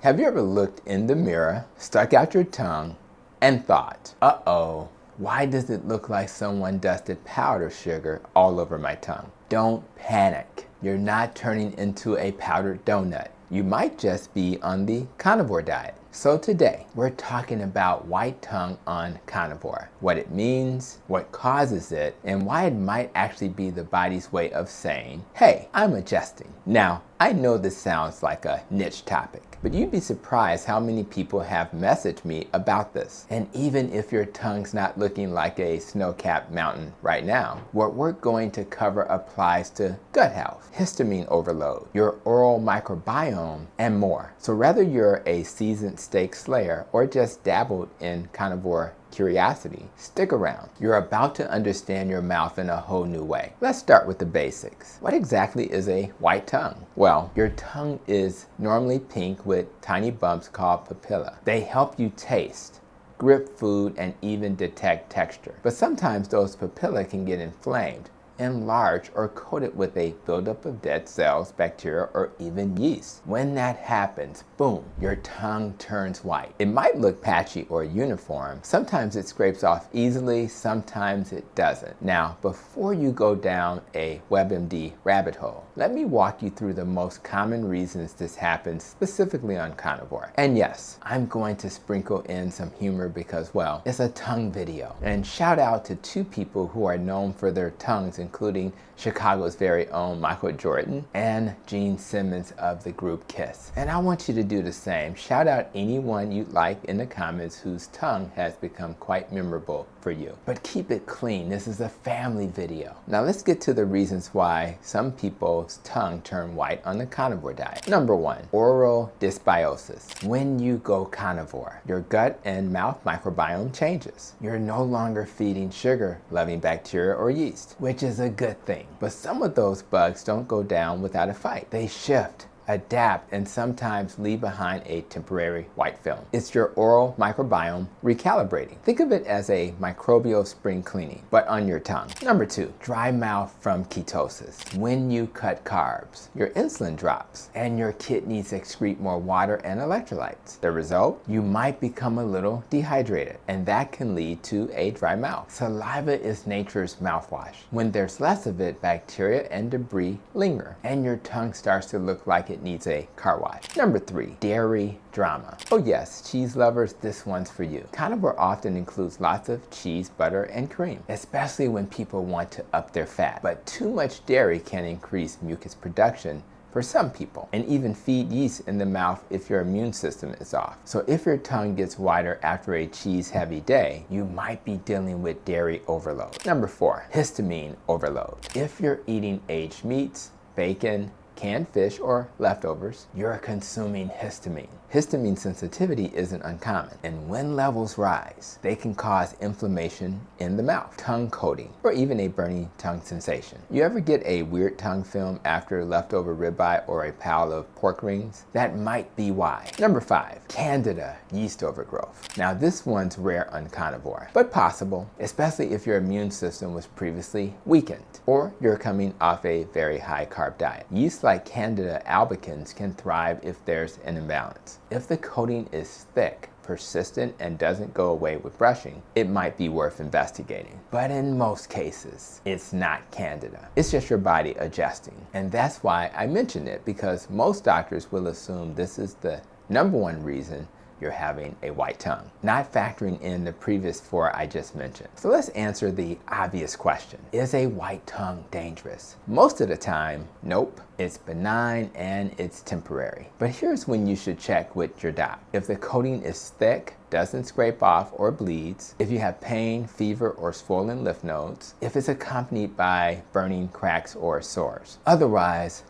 Have you ever looked in the mirror, stuck out your tongue, and thought, uh-oh, why does it look like someone dusted powdered sugar all over my tongue? Don't panic. You're not turning into a powdered donut. You might just be on the carnivore diet. So today, we're talking about white tongue on carnivore, what it means, what causes it, and why it might actually be the body's way of saying, hey, I'm adjusting. Now, I know this sounds like a niche topic, but you'd be surprised how many people have messaged me about this. And even if your tongue's not looking like a snow-capped mountain right now, what we're going to cover applies to gut health, histamine overload, your oral microbiome, and more. So whether you're a seasoned steak slayer or just dabbled in carnivore curiosity, stick around. You're about to understand your mouth in a whole new way. Let's start with the basics. What exactly is a white tongue? Well, your tongue is normally pink with tiny bumps called papilla. They help you taste, grip food, and even detect texture. But sometimes those papilla can get inflamed, enlarged, or coated with a buildup of dead cells, bacteria, or even yeast. When that happens, boom, your tongue turns white. It might look patchy or uniform. Sometimes it scrapes off easily, sometimes it doesn't. Now, before you go down a WebMD rabbit hole, let me walk you through the most common reasons this happens specifically on carnivore. And yes, I'm going to sprinkle in some humor because, well, it's a tongue video. And shout out to two people who are known for their tongues, including Chicago's very own Michael Jordan and Gene Simmons of the group Kiss. And I want you to do the same. Shout out anyone you'd like in the comments whose tongue has become quite memorable for you. But keep it clean. This is a family video. Now let's get to the reasons why some people's tongue turn white on the carnivore diet. Number one, oral dysbiosis. When you go carnivore, your gut and mouth microbiome changes. You're no longer feeding sugar-loving bacteria or yeast, which is a good thing. But some of those bugs don't go down without a fight. They shift, adapt, and sometimes leave behind a temporary white film. It's your oral microbiome recalibrating. Think of it as a microbial spring cleaning, but on your tongue. Number two, dry mouth from ketosis. When you cut carbs, your insulin drops and your kidneys excrete more water and electrolytes. The result? You might become a little dehydrated, and that can lead to a dry mouth. Saliva is nature's mouthwash. When there's less of it, bacteria and debris linger, and your tongue starts to look like it needs a car wash. Number three, dairy drama. Oh yes, cheese lovers, this one's for you. Carnivore often includes lots of cheese, butter, and cream, especially when people want to up their fat. But too much dairy can increase mucus production for some people, and even feed yeast in the mouth if your immune system is off. So if your tongue gets whiter after a cheese-heavy day, you might be dealing with dairy overload. Number four, histamine overload. If you're eating aged meats, bacon, canned fish, or leftovers, you're consuming histamine. Histamine sensitivity isn't uncommon, and when levels rise, they can cause inflammation in the mouth, tongue coating, or even a burning tongue sensation. You ever get a weird tongue film after leftover ribeye or a pile of pork rings? That might be why. Number five, Candida yeast overgrowth. Now this one's rare on carnivore, but possible, especially if your immune system was previously weakened, or you're coming off a very high carb diet. Yeast like Candida albicans can thrive if there's an imbalance. If the coating is thick, persistent, and doesn't go away with brushing, it might be worth investigating. But in most cases, it's not Candida. It's just your body adjusting. And that's why I mention it, because most doctors will assume this is the number one reason you're having a white tongue, not factoring in the previous four I just mentioned. So let's answer the obvious question. Is a white tongue dangerous? Most of the time, nope. It's benign and it's temporary. But here's when you should check with your doc. If the coating is thick, doesn't scrape off or bleeds, if you have pain, fever, or swollen lymph nodes, if it's accompanied by burning, cracks, or sores. Otherwise,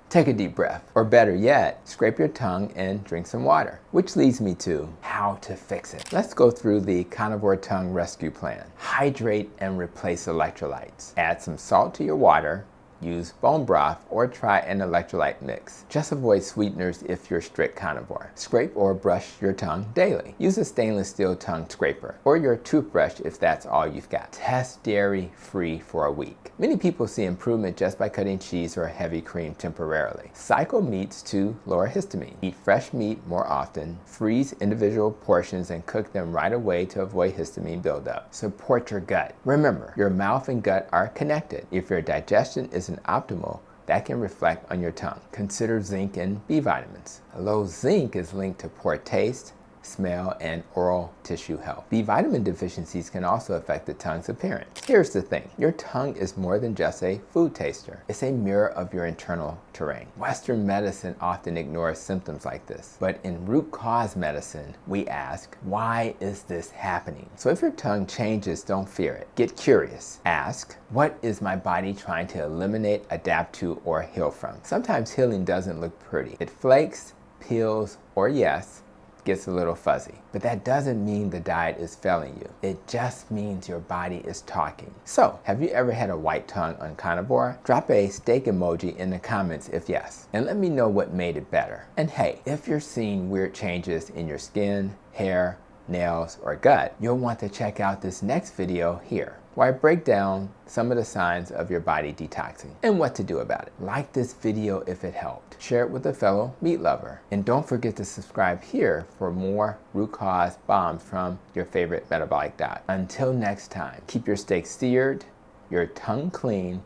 take a deep breath, or better yet, scrape your tongue and drink some water. Which leads me to how to fix it. Let's go through the carnivore tongue rescue plan. Hydrate and replace electrolytes. Add some salt to your water use bone broth, or try an electrolyte mix. Just avoid sweeteners if you're strict carnivore. Scrape or brush your tongue daily. Use a stainless steel tongue scraper or your toothbrush if that's all you've got. Test dairy-free for a week. Many people see improvement just by cutting cheese or heavy cream temporarily. Cycle meats to lower histamine. Eat fresh meat more often. Freeze individual portions and cook them right away to avoid histamine buildup. Support your gut. Remember, your mouth and gut are connected. If your digestion isn't optimal, that can reflect on your tongue. Consider zinc and B vitamins. Low zinc is linked to poor taste, smell, and oral tissue health. B vitamin deficiencies can also affect the tongue's appearance. Here's the thing, your tongue is more than just a food taster. It's a mirror of your internal terrain. Western medicine often ignores symptoms like this, but in root cause medicine, we ask, why is this happening? So if your tongue changes, don't fear it. Get curious. Ask, what is my body trying to eliminate, adapt to, or heal from? Sometimes healing doesn't look pretty. It flakes, peels, or yes, gets a little fuzzy. But that doesn't mean the diet is failing you. It just means your body is talking. So, have you ever had a white tongue on Carnivore? Drop a steak emoji in the comments if yes, and let me know what made it better. And hey, if you're seeing weird changes in your skin, hair, nails, or gut, you'll want to check out this next video here, where I break down some of the signs of your body detoxing and what to do about it. Like this video if it helped. Share it with a fellow meat lover. And don't forget to subscribe here for more root cause bombs from your favorite metabolic diet. Until next time, keep your steak seared, your tongue clean,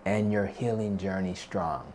and your healing journey strong.